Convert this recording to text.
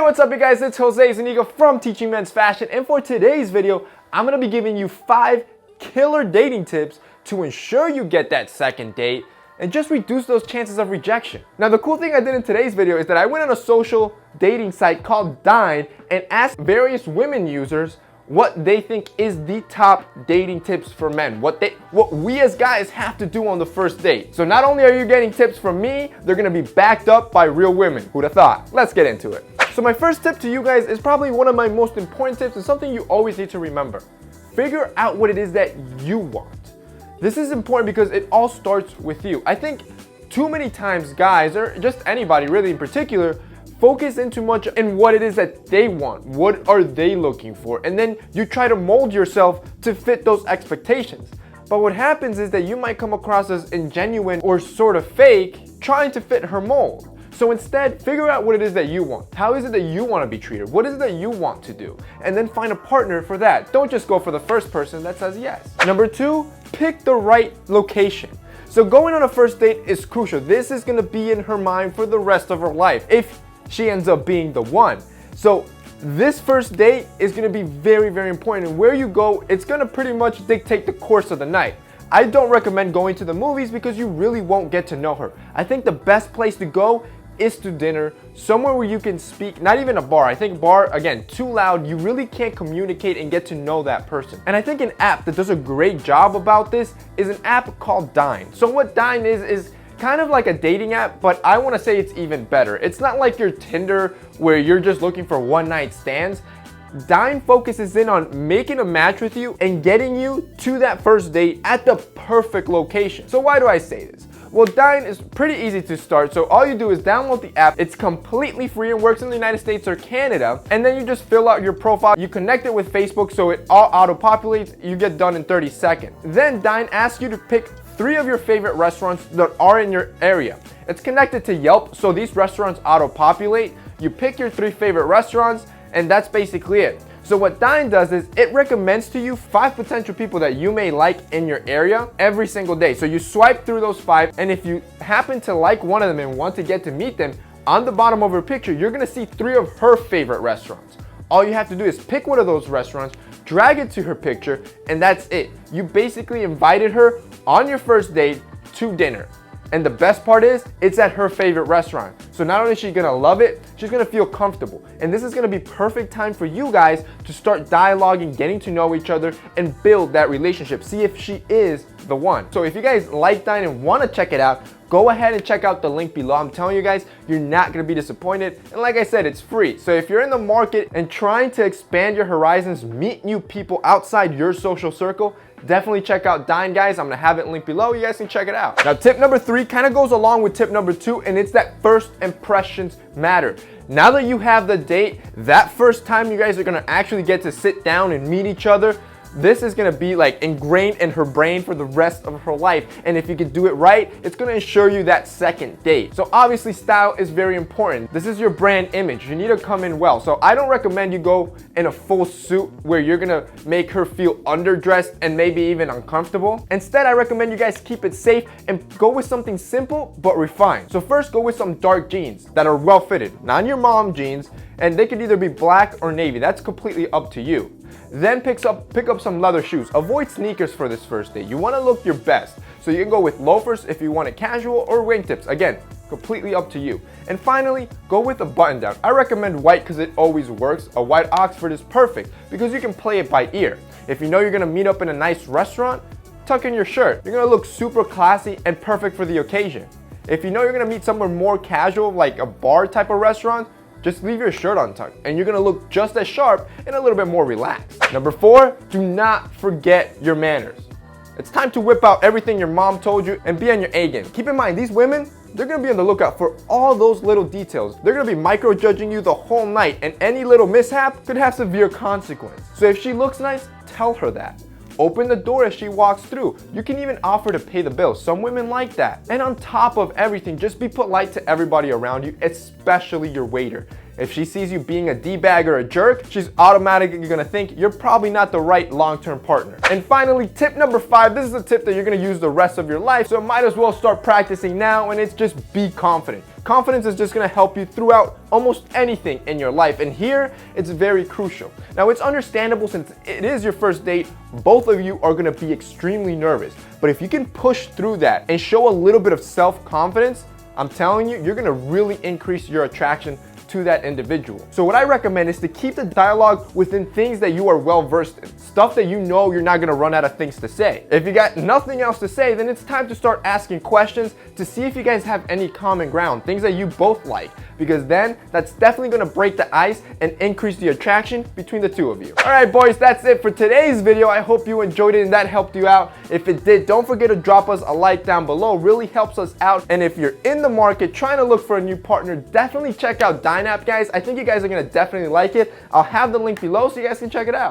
what's up you guys, it's Jose Zuniga from Teaching Men's Fashion, and for today's video, I'm going to be giving you 5 killer dating tips to ensure you get that second date and just reduce those chances of rejection. Now the cool thing I did in today's video is that I went on a social dating site called Dine and asked various women users what they think is the top dating tips for men, what we as guys have to do on the first date. So not only are you getting tips from me, they're gonna be backed up by real women. Who'd have thought? Let's get into it. So my first tip to you guys is probably one of my most important tips and something you always need to remember. Figure out what it is that you want. This is important because it all starts with you. I think too many times guys, or just anybody really in particular, focus in too much in what it is that they want. What are they looking for? And then you try to mold yourself to fit those expectations. But what happens is that you might come across as ingenuine or sort of fake, trying to fit her mold. So instead, figure out what it is that you want. How is it that you want to be treated? What is it that you want to do? And then find a partner for that. Don't just go for the first person that says yes. Number 2, pick the right location. So going on a first date is crucial. This is going to be in her mind for the rest of her life if she ends up being the one. So this first date is going to be very, very important. And where you go, it's going to pretty much dictate the course of the night. I don't recommend going to the movies because you really won't get to know her. I think the best place to go is to dinner, somewhere where you can speak, not even a bar. I think bar, again, too loud, you really can't communicate and get to know that person. And I think an app that does a great job about this is an app called Dine. So what Dine is kind of like a dating app, but I want to say it's even better. It's not like your Tinder where you're just looking for one night stands. Dine focuses in on making a match with you and getting you to that first date at the perfect location. So why do I say this? Well, Dine is pretty easy to start, so all you do is download the app. It's completely free and works in the United States or Canada, and then you just fill out your profile. You connect it with Facebook so it all auto-populates. You get done in 30 seconds. Then Dine asks you to pick 3 of your favorite restaurants that are in your area. It's connected to Yelp, so these restaurants auto-populate. You pick your 3 favorite restaurants, and that's basically it. So what Dine does is it recommends to you 5 potential people that you may like in your area every single day. So you swipe through those 5, and if you happen to like one of them and want to get to meet them, on the bottom of her picture, you're gonna see 3 of her favorite restaurants. All you have to do is pick one of those restaurants, drag it to her picture, and that's it. You basically invited her on your first date to dinner. And the best part is, it's at her favorite restaurant. So not only is she gonna love it, she's gonna feel comfortable. And this is gonna be perfect time for you guys to start dialoguing, getting to know each other, and build that relationship. See if she is the one. So if you guys like Dine and wanna check it out, go ahead and check out the link below. I'm telling you guys, you're not gonna be disappointed. And like I said, it's free. So if you're in the market and trying to expand your horizons, meet new people outside your social circle, definitely check out Dine, guys. I'm gonna have it linked below. You guys can check it out. Now, tip number 3 kind of goes along with tip number 2, and it's that first impressions matter. Now that you have the date, that first time you guys are gonna actually get to sit down and meet each other, this is gonna be like ingrained in her brain for the rest of her life. And if you can do it right, it's gonna ensure you that second date. So obviously style is very important. This is your brand image. You need to come in well. So I don't recommend you go in a full suit where you're gonna make her feel underdressed and maybe even uncomfortable. Instead, I recommend you guys keep it safe and go with something simple but refined. So first, go with some dark jeans that are well fitted, not your mom jeans, and they could either be black or navy. That's completely up to you. Then pick up some leather shoes. Avoid sneakers for this first date. You want to look your best. So you can go with loafers if you want it casual, or wingtips. Again, completely up to you. And finally, go with a button down. I recommend white because it always works. A white Oxford is perfect because you can play it by ear. If you know you're going to meet up in a nice restaurant, tuck in your shirt. You're going to look super classy and perfect for the occasion. If you know you're going to meet somewhere more casual, like a bar type of restaurant, just leave your shirt untucked and you're gonna look just as sharp and a little bit more relaxed. Number 4, do not forget your manners. It's time to whip out everything your mom told you and be on your A game. Keep in mind, these women, they're gonna be on the lookout for all those little details. They're gonna be micro-judging you the whole night, and any little mishap could have severe consequence. So if she looks nice, tell her that. Open the door as she walks through. You can even offer to pay the bill. Some women like that. And on top of everything, just be polite to everybody around you, especially your waiter. If she sees you being a D-bag or a jerk, she's automatically gonna think you're probably not the right long-term partner. And finally, tip number 5, this is a tip that you're gonna use the rest of your life, so might as well start practicing now, and it's just be confident. Confidence is just gonna help you throughout almost anything in your life, and here it's very crucial. Now, it's understandable since it is your first date, both of you are gonna be extremely nervous, but if you can push through that and show a little bit of self-confidence, I'm telling you, you're gonna really increase your attraction to that individual. So what I recommend is to keep the dialogue within things that you are well versed in, stuff that you know you're not gonna run out of things to say. If you got nothing else to say, then it's time to start asking questions to see if you guys have any common ground, things that you both like, because then that's definitely gonna break the ice and increase the attraction between the two of you. All right, boys, that's it for today's video. I hope you enjoyed it and that helped you out. If it did, don't forget to drop us a like down below, really helps us out. And if you're in the market trying to look for a new partner, definitely check out Dynap, guys. I think you guys are gonna definitely like it. I'll have the link below so you guys can check it out.